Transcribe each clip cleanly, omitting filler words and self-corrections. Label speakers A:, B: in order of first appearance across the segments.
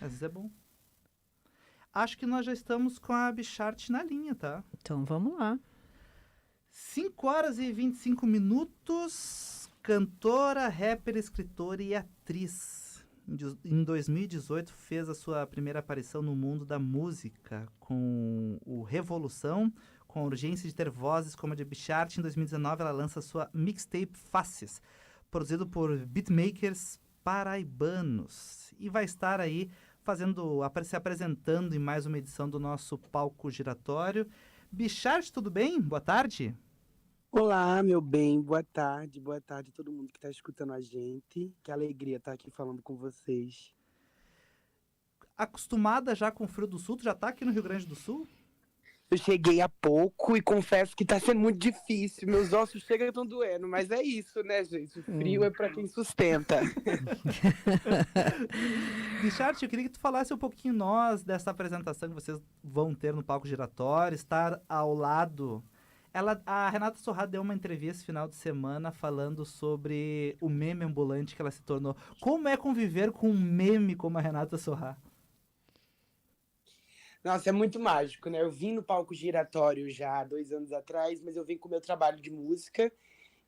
A: Às vezes é bom. Acho que nós já estamos com a Bichart na linha, tá?
B: Então vamos lá.
A: 5 horas e 25 minutos. Cantora, rapper, escritora e atriz. Em 2018 fez a sua primeira aparição no mundo da música com o Revolução, com a urgência de ter vozes como a de Bichart. Em 2019 ela lança sua mixtape Faces, produzido por beatmakers paraibanos. E vai estar aí se apresentando em mais uma edição do nosso Palco Giratório. Bichart, tudo bem? Boa tarde.
C: Olá, meu bem, boa tarde a todo mundo que está escutando a gente. Que alegria estar aqui falando com vocês.
A: Acostumada já com o frio do sul? Tu já tá aqui no Rio Grande do Sul?
C: Eu cheguei há pouco e confesso que está sendo muito difícil. Meus ossos chegam e estão doendo, mas é isso, né, gente? O frio é para quem sustenta.
A: Bichart, eu queria que tu falasse um pouquinho dessa apresentação que vocês vão ter no Palco Giratório, estar ao lado. A Renata Sorrah deu uma entrevista esse final de semana falando sobre o meme ambulante que ela se tornou. Como é conviver com um meme como a Renata Sorrah?
C: Nossa, é muito mágico, né? Eu vim no Palco Giratório já há 2 anos atrás, mas eu vim com o meu trabalho de música.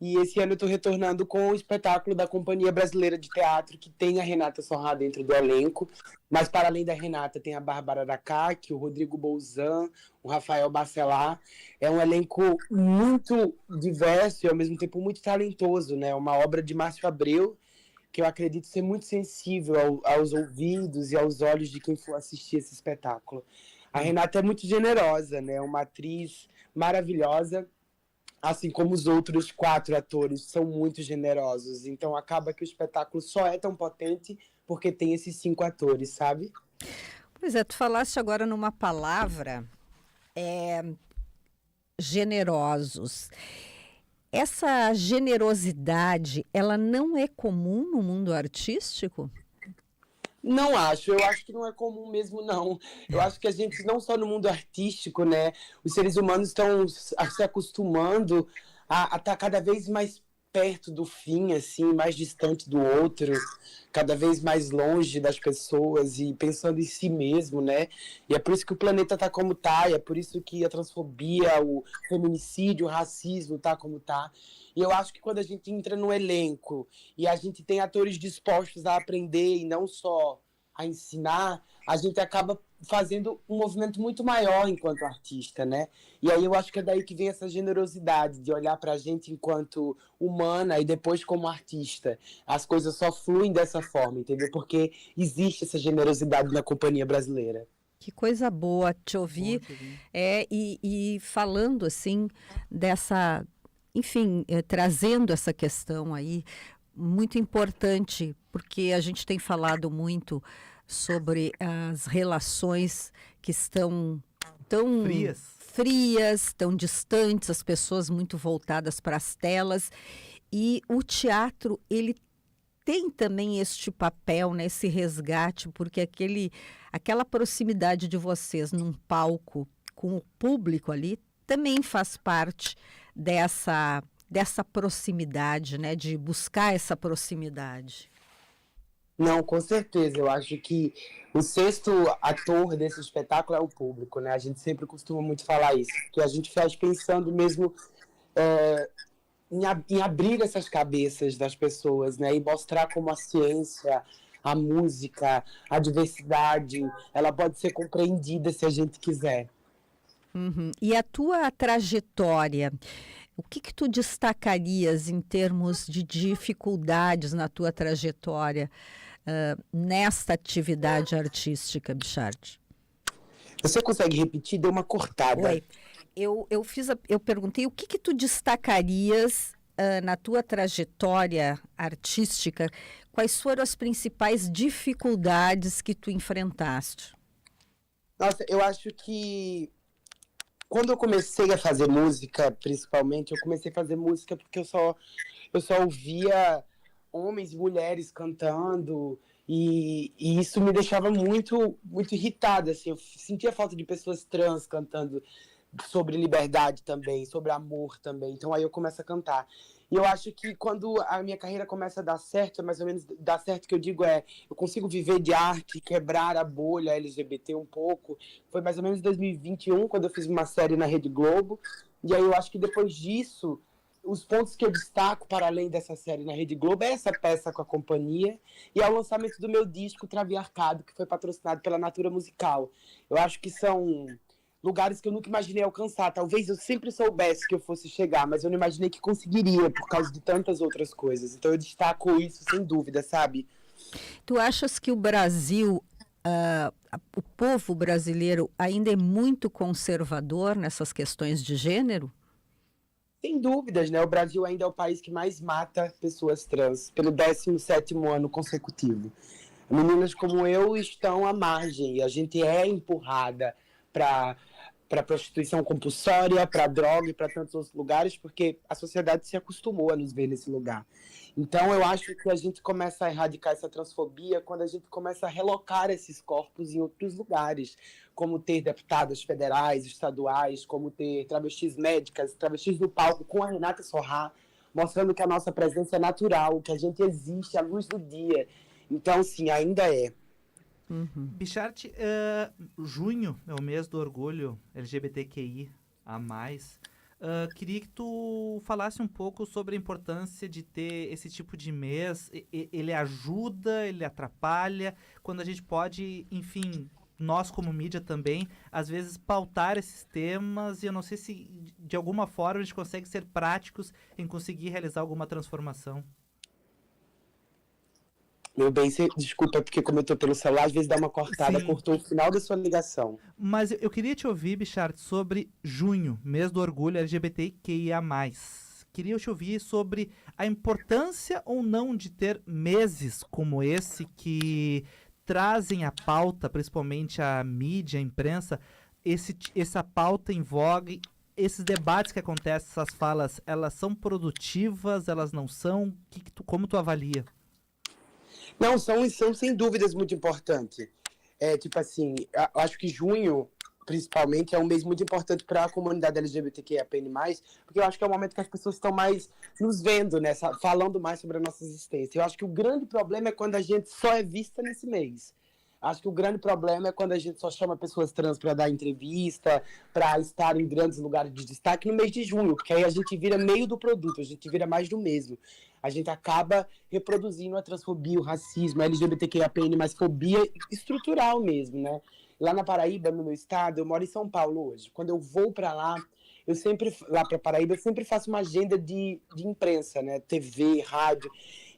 C: E esse ano eu estou retornando com o espetáculo da Companhia Brasileira de Teatro, que tem a Renata Sorrah dentro do elenco. Mas, para além da Renata, tem a Bárbara Aracaque, o Rodrigo Bolzan, o Rafael Bacelar. É um elenco muito diverso e, ao mesmo tempo, muito talentoso, né? Uma obra de Márcio Abreu, que eu acredito ser muito sensível aos ouvidos e aos olhos de quem for assistir esse espetáculo. A Renata é muito generosa, né? Uma atriz maravilhosa, assim como os outros 4 atores são muito generosos. Então acaba que o espetáculo só é tão potente porque tem esses 5 atores, sabe?
B: Pois é, tu falaste agora numa palavra, generosos. Essa generosidade, ela não é comum no mundo artístico?
C: Não acho, eu acho que não é comum mesmo, não. Eu acho que a gente, não só no mundo artístico, né? Os seres humanos estão se acostumando a estar cada vez mais perto do fim, assim, mais distante do outro, cada vez mais longe das pessoas e pensando em si mesmo, né? E é por isso que o planeta está como está, e é por isso que a transfobia, o feminicídio, o racismo está como está. E eu acho que quando a gente entra no elenco e a gente tem atores dispostos a aprender e não só a ensinar, a gente acaba fazendo um movimento muito maior enquanto artista, né? E aí eu acho que é daí que vem essa generosidade de olhar pra gente enquanto humana e depois como artista. As coisas só fluem dessa forma, entendeu? Porque existe essa generosidade na companhia brasileira.
B: Que coisa boa te ouvir. E falando assim dessa, enfim, trazendo essa questão aí, muito importante, porque a gente tem falado muito sobre as relações que estão tão frias, tão distantes, as pessoas muito voltadas para as telas. E o teatro, ele tem também este papel, né, esse resgate, porque aquela proximidade de vocês num palco com o público ali também faz parte dessa proximidade, né, de buscar essa proximidade.
C: Não, com certeza. Eu acho que o 6º ator desse espetáculo é o público, né? A gente sempre costuma muito falar isso, que a gente faz pensando mesmo em abrir essas cabeças das pessoas, né? E mostrar como a ciência, a música, a diversidade, ela pode ser compreendida se a gente quiser.
B: Uhum. E a tua trajetória, o que tu destacarias em termos de dificuldades na tua trajetória nesta atividade artística, Bichart?
C: Você consegue repetir? Deu uma cortada.
B: Oi. Eu perguntei o que tu destacarias na tua trajetória artística, quais foram as principais dificuldades que tu enfrentaste?
C: Nossa, eu acho que quando eu comecei a fazer música, principalmente, eu comecei a fazer música porque eu só ouvia homens e mulheres cantando e isso me deixava muito, muito irritada, assim. Eu sentia falta de pessoas trans cantando sobre liberdade também, sobre amor também. Então aí eu começo a cantar. E eu acho que quando a minha carreira começa a dar certo, é mais ou menos dar certo que eu digo eu consigo viver de arte, quebrar a bolha LGBT um pouco. Foi mais ou menos em 2021, quando eu fiz uma série na Rede Globo. E aí eu acho que depois disso, os pontos que eu destaco para além dessa série na Rede Globo é essa peça com a companhia e é o lançamento do meu disco Traviarcado, que foi patrocinado pela Natura Musical. Eu acho que são lugares que eu nunca imaginei alcançar. Talvez eu sempre soubesse que eu fosse chegar, mas eu não imaginei que conseguiria por causa de tantas outras coisas. Então eu destaco isso sem dúvida, sabe?
B: Tu achas que o Brasil, o povo brasileiro ainda é muito conservador nessas questões de gênero?
C: Sem dúvidas, né? O Brasil ainda é o país que mais mata pessoas trans, pelo 17º ano consecutivo. Meninas como eu estão à margem, e a gente é empurrada para prostituição compulsória, para droga e para tantos outros lugares, porque a sociedade se acostumou a nos ver nesse lugar. Então, eu acho que a gente começa a erradicar essa transfobia quando a gente começa a relocar esses corpos em outros lugares, como ter deputadas federais, estaduais, como ter travestis médicas, travestis no palco com a Renata Sorrah, mostrando que a nossa presença é natural, que a gente existe à luz do dia. Então, sim, ainda é.
A: Bichart, junho é o mês do orgulho LGBTQI a mais. Queria que tu falasse um pouco sobre a importância de ter esse tipo de mês. Ele ajuda, ele atrapalha, quando a gente pode, enfim, nós como mídia também, às vezes pautar esses temas, e eu não sei se de alguma forma a gente consegue ser práticos em conseguir realizar alguma transformação.
C: Meu bem, desculpa, porque como eu tô pelo celular, às vezes dá uma cortada,
A: Sim.
C: cortou o final da sua ligação.
A: Mas eu queria te ouvir, Bichart, sobre junho, mês do orgulho LGBTQIA+. Queria te ouvir sobre a importância ou não de ter meses como esse que trazem à pauta, principalmente a mídia, a imprensa, essa pauta em voga, esses debates que acontecem, essas falas, elas são produtivas, elas não são? Como tu avalia?
C: Não, são sem dúvidas muito importantes. Tipo assim, eu acho que junho, principalmente, é um mês muito importante para a comunidade LGBTQIAPN+, porque eu acho que é o momento que as pessoas estão mais nos vendo, né, falando mais sobre a nossa existência. Eu acho que o grande problema é quando a gente só é vista nesse mês. Acho que o grande problema é quando a gente só chama pessoas trans para dar entrevista, para estar em grandes lugares de destaque no mês de junho, porque aí a gente vira meio do produto, a gente vira mais do mesmo. A gente acaba reproduzindo a transfobia, o racismo, a LGBTQIAPN+, mas fobia estrutural mesmo, né? Lá na Paraíba, no meu estado, eu moro em São Paulo hoje. Quando eu vou para lá, lá para Paraíba, eu sempre faço uma agenda de imprensa, né? TV, rádio.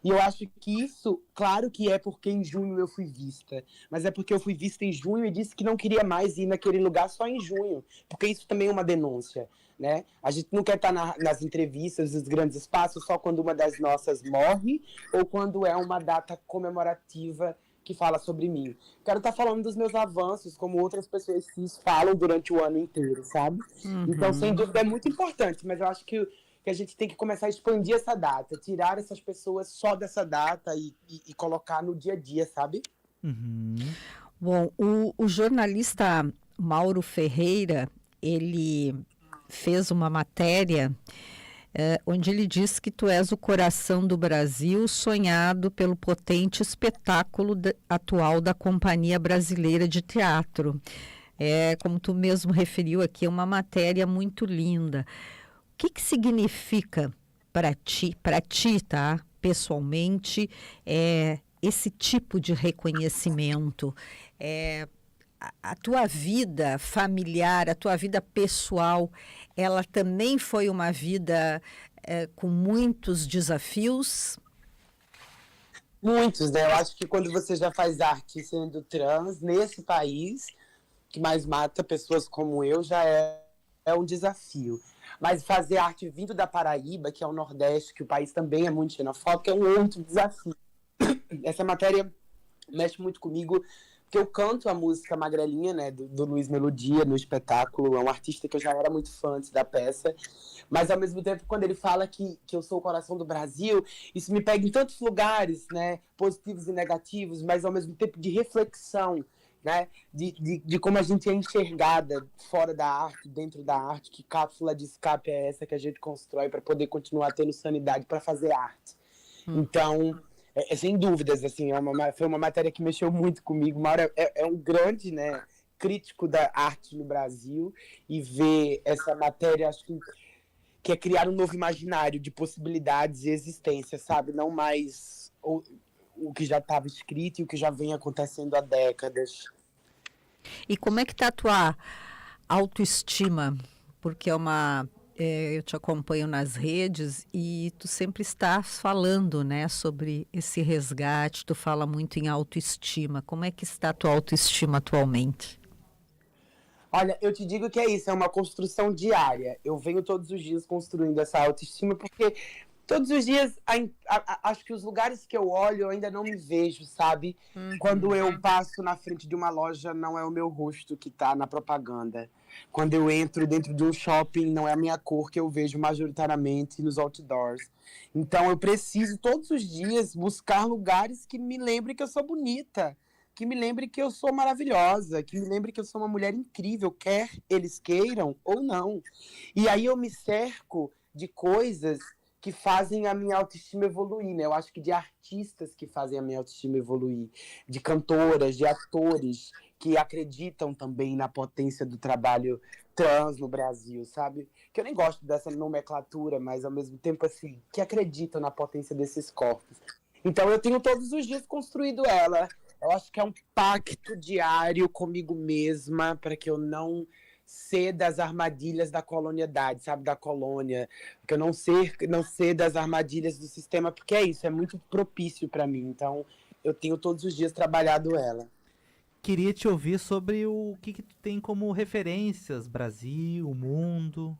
C: E eu acho que isso, claro que é porque em junho eu fui vista, mas é porque eu fui vista em junho e disse que não queria mais ir naquele lugar só em junho, porque isso também é uma denúncia, né? A gente não quer estar nas entrevistas, nos grandes espaços, só quando uma das nossas morre ou quando é uma data comemorativa que fala sobre mim. Quero estar falando dos meus avanços, como outras pessoas cis falam durante o ano inteiro, sabe? Então, sem dúvida, é muito importante, mas eu acho que a gente tem que começar a expandir essa data, tirar essas pessoas só dessa data e colocar no dia a dia, sabe?
B: Bom, o jornalista Mauro Ferreira, ele fez uma matéria onde ele diz que tu és o coração do Brasil, sonhado pelo potente espetáculo atual da Companhia Brasileira de Teatro. Como tu mesmo referiu aqui, é uma matéria muito linda. O que significa para ti, tá, pessoalmente, esse tipo de reconhecimento? A tua vida familiar, a tua vida pessoal, ela também foi uma vida com muitos desafios?
C: Muitos, né? Eu acho que quando você já faz arte sendo trans, nesse país, que mais mata pessoas como eu, já é um desafio. Mas fazer arte vindo da Paraíba, que é o Nordeste, que o país também é muito xenofóbico, é um outro desafio. Essa matéria mexe muito comigo, porque eu canto a música Magrelinha, né, do Luiz Melodia, no espetáculo. É um artista que eu já era muito fã antes da peça. Mas, ao mesmo tempo, quando ele fala que eu sou o coração do Brasil, isso me pega em tantos lugares, né, positivos e negativos, mas, ao mesmo tempo, de reflexão. né? De como a gente é enxergada fora da arte, dentro da arte, que cápsula de escape é essa que a gente constrói para poder continuar tendo sanidade para fazer arte. Então, sem dúvidas, assim, foi uma matéria que mexeu muito comigo. Mauro é um grande, né, crítico da arte no Brasil, e ver essa matéria, acho que é criar um novo imaginário de possibilidades e existência, sabe? Não mais o que já estava escrito e o que já vem acontecendo há décadas.
B: E como é que está a tua autoestima? Porque eu te acompanho nas redes e tu sempre estás falando, né, sobre esse resgate, tu fala muito em autoestima. Como é que está a tua autoestima atualmente?
C: Olha, eu te digo que é isso, é uma construção diária. Eu venho todos os dias construindo essa autoestima, porque todos os dias, acho que os lugares que eu olho, eu ainda não me vejo, sabe? Quando eu passo na frente de uma loja, não é o meu rosto que tá na propaganda. Quando eu entro dentro de um shopping, não é a minha cor que eu vejo majoritariamente nos outdoors. Então, eu preciso, todos os dias, buscar lugares que me lembrem que eu sou bonita, que me lembrem que eu sou maravilhosa, que me lembrem que eu sou uma mulher incrível, quer eles queiram ou não. E aí eu me cerco de coisas que fazem a minha autoestima evoluir, né? Eu acho que de artistas que fazem a minha autoestima evoluir, de cantoras, de atores que acreditam também na potência do trabalho trans no Brasil, sabe? Que eu nem gosto dessa nomenclatura, mas ao mesmo tempo, assim, que acreditam na potência desses corpos. Então eu tenho todos os dias construído ela. Eu acho que é um pacto diário comigo mesma para que eu não ceda às armadilhas da colonialidade, sabe, da colônia, que eu não ceda às armadilhas do sistema, porque é isso, é muito propício para mim. Então, eu tenho todos os dias trabalhado ela.
A: Queria te ouvir sobre o que tu tem como referências, Brasil, mundo.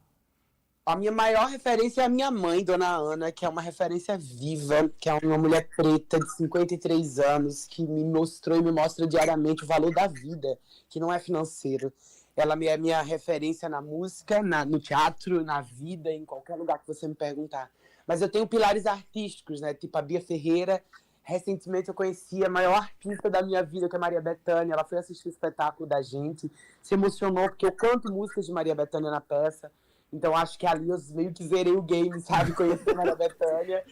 C: A minha maior referência é a minha mãe, Dona Ana, que é uma referência viva, que é uma mulher preta de 53 anos, que me mostrou e me mostra diariamente o valor da vida, que não é financeiro. Ela é minha referência na música, no teatro, na vida, em qualquer lugar que você me perguntar. Mas eu tenho pilares artísticos, né? Tipo a Bia Ferreira. Recentemente eu conheci a maior artista da minha vida, que é Maria Bethânia. Ela foi assistir o espetáculo da gente, se emocionou, porque eu canto músicas de Maria Bethânia na peça. Então, acho que ali eu meio que zerei o game, sabe? Conhecer Maria Bethânia.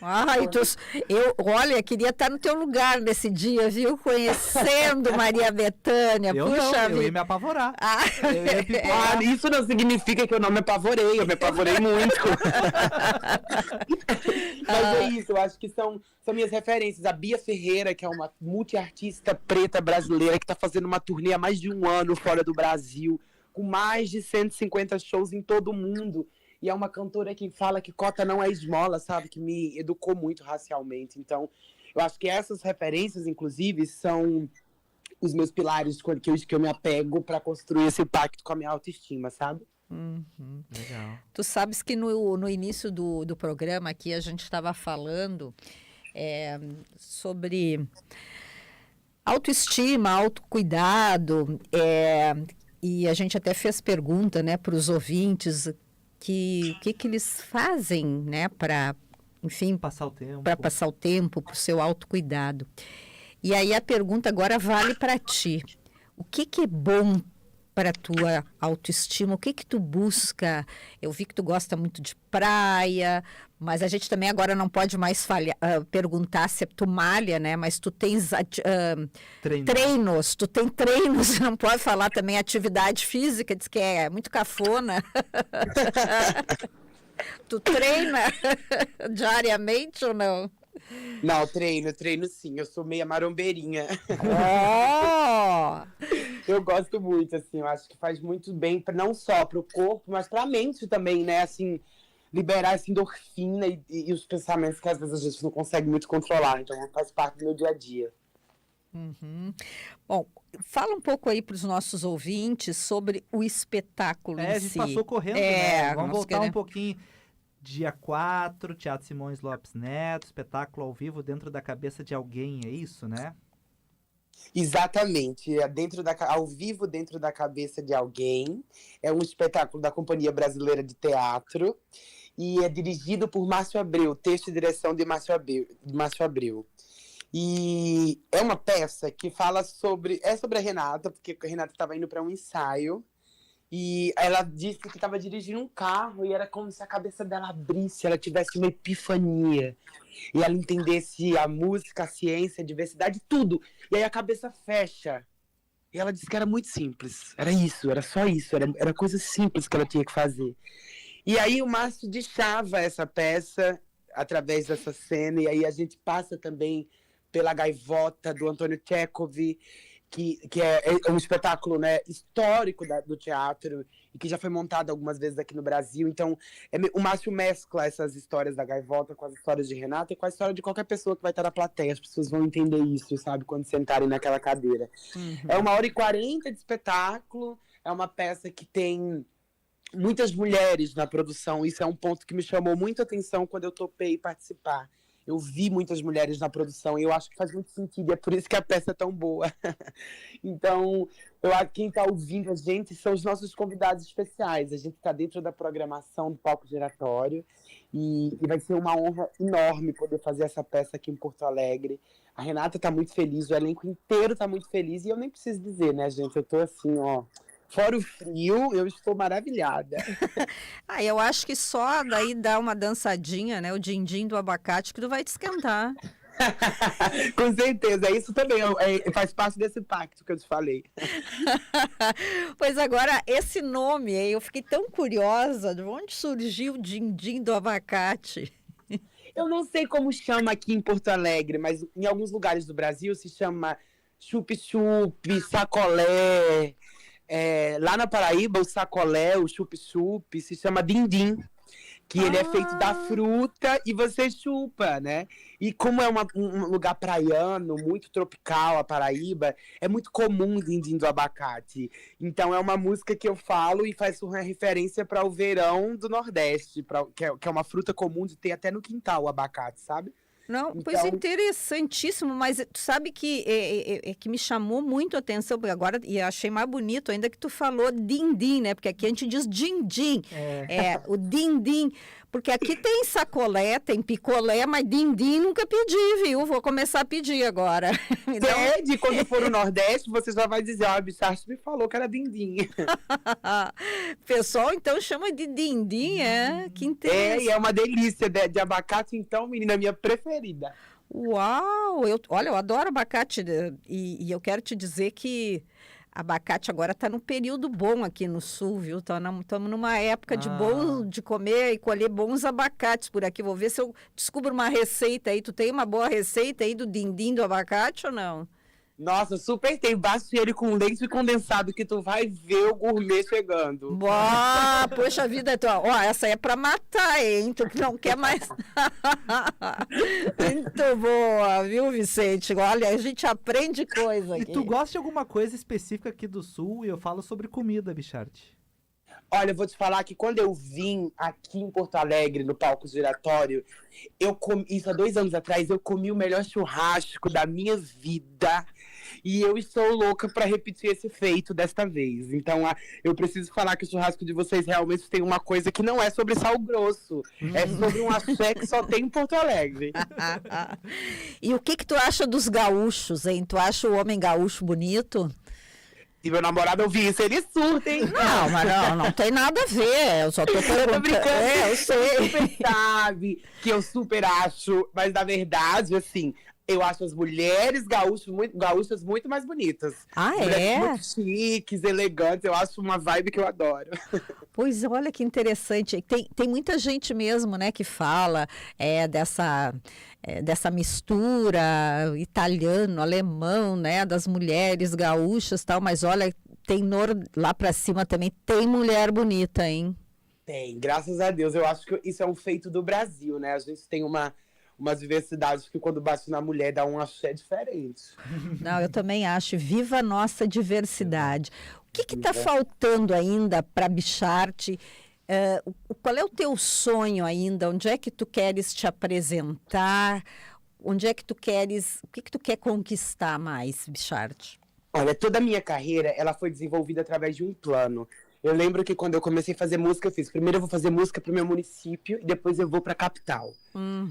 B: Olha, queria estar no teu lugar nesse dia, viu? Conhecendo Maria Bethânia.
A: Eu ia me apavorar.
C: Isso não significa que eu não me apavorei. Eu me apavorei muito. Mas é isso, eu acho que são minhas referências. A Bia Ferreira, que é uma multiartista preta brasileira, que está fazendo uma turnê há mais de um ano fora do Brasil, com mais de 150 shows em todo o mundo. E é uma cantora que fala que cota não é esmola, sabe? Que me educou muito racialmente. Então, eu acho que essas referências, inclusive, são os meus pilares que eu me apego para construir esse pacto com a minha autoestima, sabe?
A: Legal.
B: Tu sabes que no início do programa aqui a gente estava falando sobre autoestima, autocuidado, e a gente até fez pergunta, né, para os ouvintes o que eles fazem, né, para, enfim,
A: Passar o tempo.
B: para passar o tempo, para o seu autocuidado. E aí a pergunta agora vale para ti. O que é bom para a tua autoestima? O que tu busca? Eu vi que tu gosta muito de praia, mas a gente também agora não pode mais perguntar se tu malha, né? Mas tu tens treinos, tu tem treinos, não pode falar também atividade física, diz que é muito cafona. Tu treina diariamente ou não?
C: Não, treino sim. Eu sou meia marombeirinha.
B: Oh!
C: Eu gosto muito, assim. Eu acho que faz muito bem, não só para o corpo, mas para a mente também, né? Assim, liberar essa endorfina e os pensamentos que às vezes a gente não consegue muito controlar. Então, faz parte do meu dia a dia.
B: Uhum. Bom, fala um pouco aí para os nossos ouvintes sobre o espetáculo em si.
A: A gente passou correndo, né? Vamos voltar um pouquinho. Dia 4, Teatro Simões Lopes Neto, espetáculo ao vivo dentro da cabeça de alguém, é isso, né?
C: Exatamente, ao vivo dentro da cabeça de alguém. É um espetáculo da Companhia Brasileira de Teatro e é dirigido por Márcio Abreu, texto e direção de Márcio Abreu. E é uma peça que fala sobre... É sobre a Renata, porque a Renata estava indo para um ensaio. E ela disse que estava dirigindo um carro e era como se a cabeça dela abrisse, ela tivesse uma epifania. E ela entendesse a música, a ciência, a diversidade, tudo. E aí a cabeça fecha. E ela disse que era muito simples. Era isso, era só isso. Era coisa simples que ela tinha que fazer. E aí o Márcio deschava essa peça através dessa cena. E aí a gente passa também pela Gaivota, do Antônio Tchekhov, que é um espetáculo, né, histórico do teatro e que já foi montado algumas vezes aqui no Brasil. Então, o Márcio mescla essas histórias da Gaivota com as histórias de Renata e com a história de qualquer pessoa que vai estar na plateia. As pessoas vão entender isso, sabe, quando sentarem naquela cadeira. Uhum. É 1h40 de espetáculo, é uma peça que tem muitas mulheres na produção. Isso é um ponto que me chamou muito a atenção quando eu topei participar. Eu vi muitas mulheres na produção e eu acho que faz muito sentido, e é por isso que a peça é tão boa. Então, quem está ouvindo a gente são os nossos convidados especiais. A gente está dentro da programação do Palco Giratório e vai ser uma honra enorme poder fazer essa peça aqui em Porto Alegre. A Renata está muito feliz, o elenco inteiro está muito feliz e eu nem preciso dizer, né, gente? Eu estou assim, ó... Fora o frio, eu estou maravilhada.
B: Eu acho que só daí dá uma dançadinha, né? O din-din do abacate, que tu vai te esquentar.
C: Com certeza, isso também faz parte desse pacto que eu te falei.
B: Pois agora, esse nome, eu fiquei tão curiosa, de onde surgiu o din-din do abacate?
C: Eu não sei como chama aqui em Porto Alegre, mas em alguns lugares do Brasil se chama chup-chup, sacolé. Lá na Paraíba, o sacolé, o chup-chup, se chama din-din, que ele é feito da fruta e você chupa, né? E como é um lugar praiano, muito tropical, a Paraíba, é muito comum o din-din do abacate. Então é uma música que eu falo e faz uma referência para o verão do Nordeste, que é uma fruta comum de ter até no quintal, o abacate, sabe?
B: Não, então... Pois interessantíssimo, mas tu sabe que que me chamou muito a atenção, porque agora, e achei mais bonito ainda que tu falou din-din, né? Porque aqui a gente diz din-din, o din-din, porque aqui tem sacolé, tem picolé, mas din-din nunca pedi, viu? Vou começar a pedir agora.
C: Pede, quando for no Nordeste, você já vai dizer, a Bicharte me falou que era din-din.
B: Pessoal, então chama de din-din, que interessante.
C: E é uma delícia de abacate, então, menina, minha preferida.
B: Uau! Olha, eu adoro abacate e eu quero te dizer que abacate agora está num período bom aqui no sul, viu? Estamos numa época de comer e colher bons abacates por aqui. Vou ver se eu descubro uma receita aí. Tu tem uma boa receita aí do din-din do abacate ou não?
C: Nossa, super tem. Basta ele com leite condensado que tu vai ver o gourmet chegando.
B: Boa! Poxa vida, essa é pra matar, hein? Tu não quer mais... Muito boa, viu, Vicente? Olha, a gente aprende coisa aqui.
A: E tu gosta de alguma coisa específica aqui do Sul? E eu falo sobre comida, Bicharte.
C: Olha, eu vou te falar que quando eu vim aqui em Porto Alegre, no Palco Giratório, isso há 2 anos atrás, eu comi o melhor churrasco da minha vida. E eu estou louca para repetir esse feito desta vez. Então, eu preciso falar que o churrasco de vocês realmente tem uma coisa que não é sobre sal grosso. É sobre um axé que só tem em Porto Alegre.
B: E o que tu acha dos gaúchos, hein? Tu acha o homem gaúcho bonito?
C: Se meu namorado ouvir isso, ele surta, hein?
B: Não, mas não tem nada a ver. Eu só tô perguntando.
C: Eu tô brincando.
B: Eu sei.
C: Você sabe que eu super acho, mas na verdade, assim, eu acho as mulheres gaúchas muito mais bonitas. Mulheres muito chiques, elegantes. Eu acho uma vibe que eu adoro.
B: Pois olha que interessante. Tem muita gente mesmo, né, que fala dessa mistura italiano, alemão, né, das mulheres gaúchas e tal. Mas olha, lá pra cima também tem mulher bonita, hein?
C: Tem, graças a Deus. Eu acho que isso é um feito do Brasil, né? A gente tem umas diversidades que quando bate na mulher dá um axé diferente.
B: Não, eu também acho. Viva a nossa diversidade. O que está faltando ainda para Bicharte? Qual é o teu sonho ainda? Onde é que tu queres te apresentar? Onde é que tu queres... O que tu quer conquistar mais, Bicharte?
C: Olha, toda a minha carreira, ela foi desenvolvida através de um plano. Eu lembro que quando eu comecei a fazer música, eu fiz, primeiro eu vou fazer música pro meu município e depois eu vou pra capital.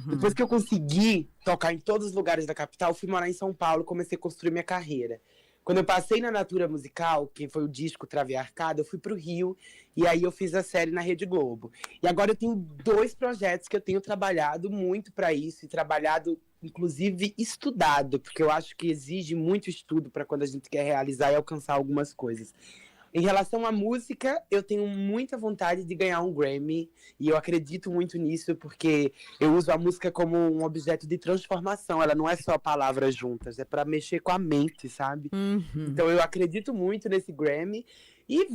C: Depois que eu consegui tocar em todos os lugares da capital, eu fui morar em São Paulo e comecei a construir minha carreira. Quando eu passei na Natura Musical, que foi o disco Traviarcado, eu fui pro Rio e aí eu fiz a série na Rede Globo. E agora eu tenho 2 projetos que eu tenho trabalhado muito para isso e trabalhado, inclusive, estudado, porque eu acho que exige muito estudo para quando a gente quer realizar e alcançar algumas coisas. Em relação à música, eu tenho muita vontade de ganhar um Grammy e eu acredito muito nisso porque eu uso a música como um objeto de transformação. Ela não é só palavras juntas, é para mexer com a mente, sabe? Então eu acredito muito nesse Grammy e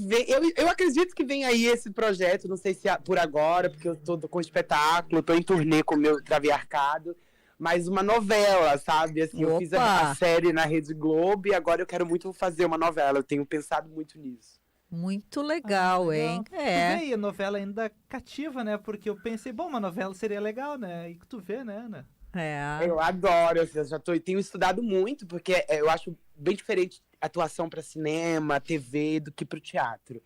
C: eu acredito que vem aí esse projeto, não sei se por agora, porque eu tô com espetáculo, tô em turnê com o meu Traviarcado, mas uma novela, sabe? Assim, eu fiz a série na Rede Globo e agora eu quero muito fazer uma novela. Eu tenho pensado muito nisso.
B: Muito legal, hein?
A: Tu vê aí, a novela ainda cativa, né? Porque eu pensei, bom, uma novela seria legal, né? E que tu vê, né, Ana?
C: Eu adoro, assim, tenho estudado muito, porque eu acho bem diferente atuação para cinema, TV, do que para o teatro.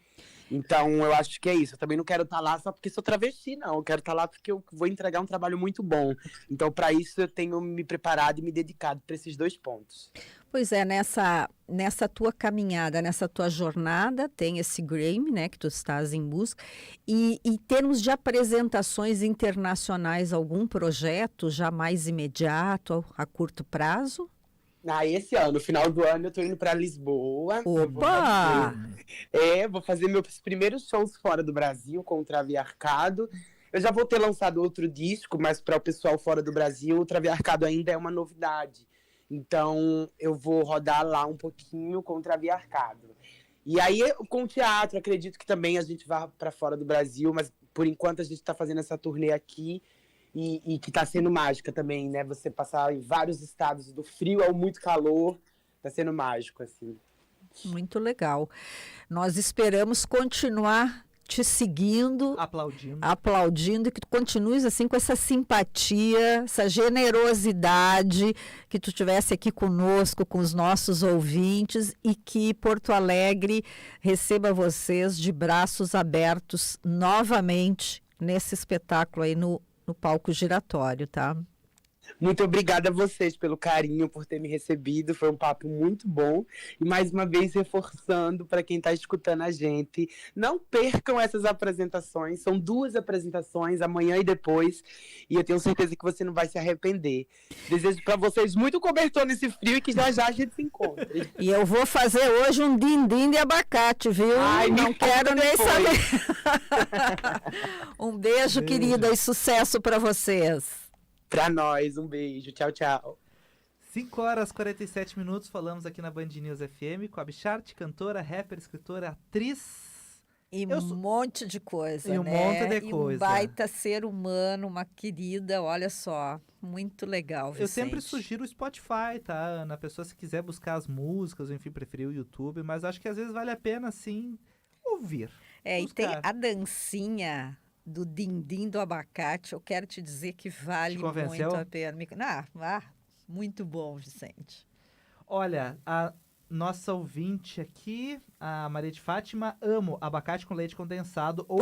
C: Então, eu acho que é isso. Eu também não quero estar lá só porque sou travesti, não. Eu quero estar lá porque eu vou entregar um trabalho muito bom. Então, para isso, eu tenho me preparado e me dedicado para esses 2 pontos.
B: Pois é, nessa tua caminhada, nessa tua jornada, tem esse Grammy, né, que tu estás em busca. E em termos de apresentações internacionais, algum projeto já mais imediato, a curto prazo?
C: Esse ano, no final do ano, eu tô indo para Lisboa.
B: Opa!
C: Vou fazer meus primeiros shows fora do Brasil com o Traviarcado. Eu já vou ter lançado outro disco, mas para o pessoal fora do Brasil, o Traviarcado ainda é uma novidade. Então, eu vou rodar lá um pouquinho com o Traviarcado. E aí, com o teatro, acredito que também a gente vá para fora do Brasil, mas por enquanto a gente está fazendo essa turnê aqui. E que está sendo mágica também, né? Você passar em vários estados, do frio ao muito calor, está sendo mágico, assim.
B: Muito legal. Nós esperamos continuar te seguindo, aplaudindo, e que tu continues assim com essa simpatia, essa generosidade, que tu estivesse aqui conosco, com os nossos ouvintes, e que Porto Alegre receba vocês de braços abertos novamente nesse espetáculo aí no palco giratório, tá?
C: Muito obrigada a vocês pelo carinho, por ter me recebido. Foi um papo muito bom. E mais uma vez reforçando para quem está escutando a gente, não percam essas apresentações. São 2 apresentações, amanhã e depois. E eu tenho certeza que você não vai se arrepender. Desejo para vocês muito cobertor nesse frio e que já já a gente se encontre.
B: E eu vou fazer hoje um din-din de abacate, viu?
C: Ai,
B: não quero nem saber. Um beijo, querida, e sucesso para vocês.
C: Pra nós, um beijo. Tchau, tchau.
A: 5h47, falamos aqui na Band News FM com a Bichart, cantora, rapper, escritora, atriz.
B: E um monte de coisa,
A: e um monte de coisa.
B: Um baita ser humano, uma querida, olha só, muito legal, Vicente.
A: Eu sempre sugiro o Spotify, tá, Ana? A pessoa, se quiser buscar as músicas, ou enfim, preferir o YouTube, mas acho que às vezes vale a pena, sim, ouvir.
B: E tem a dancinha do din-din do abacate, eu quero te dizer que vale muito a pena. Muito bom, Vicente.
A: Olha, a nossa ouvinte aqui, a Maria de Fátima, amo abacate com leite condensado ou